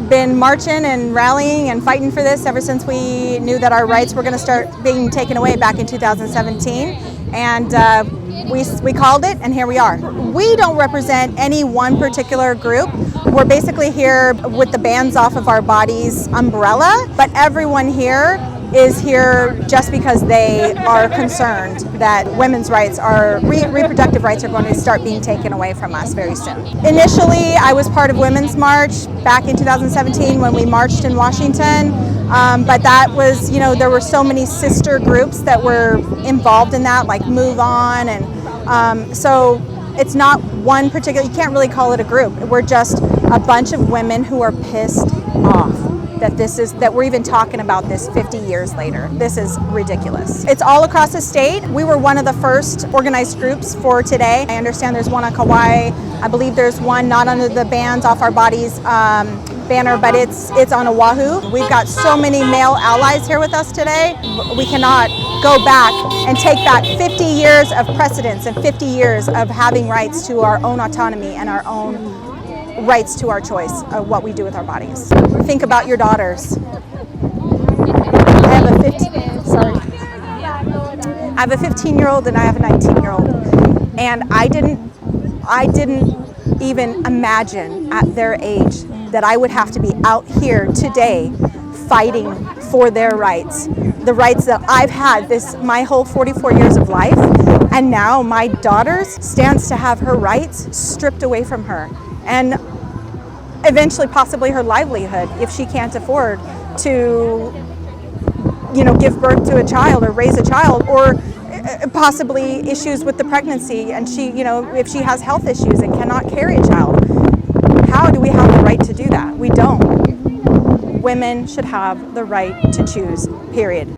been marching and rallying and fighting for this ever since we knew that our rights were going to start being taken away back in 2017. And we called it, and here we are. We don't represent any one particular group. We're basically here with the Bands Off of Our Bodies umbrella, but everyone here is here just because they are concerned that women's rights, reproductive rights are going to start being taken away from us very soon. Initially, I was part of Women's March back in 2017 when we marched in Washington, but that was, there were so many sister groups that were involved in that, like Move On, and so it's not one particular, you can't really call it a group. We're just a bunch of women who are pissed off that we're even talking about this 50 years later. This is ridiculous. It's all across the state. We were one of the first organized groups for today. I understand there's one on Kauai. I believe there's one not under the Bands Off Our Bodies banner, but it's on Oahu. We've got so many male allies here with us today. We cannot go back and take back 50 years of precedence and 50 years of having rights to our own autonomy and our own rights to our choice of what we do with our bodies. Think about your daughters. I have a 15-year-old and I have a 19-year-old, and I didn't even imagine at their age that I would have to be out here today fighting for their rights, the rights that I've had my whole 44 years of life, and now my daughter's stands to have her rights stripped away from her, and eventually possibly her livelihood if she can't afford to give birth to a child or raise a child, or possibly issues with the pregnancy, and if she has health issues and cannot carry a child. How do we have the right to do that? We don't. Women should have the right to choose, period.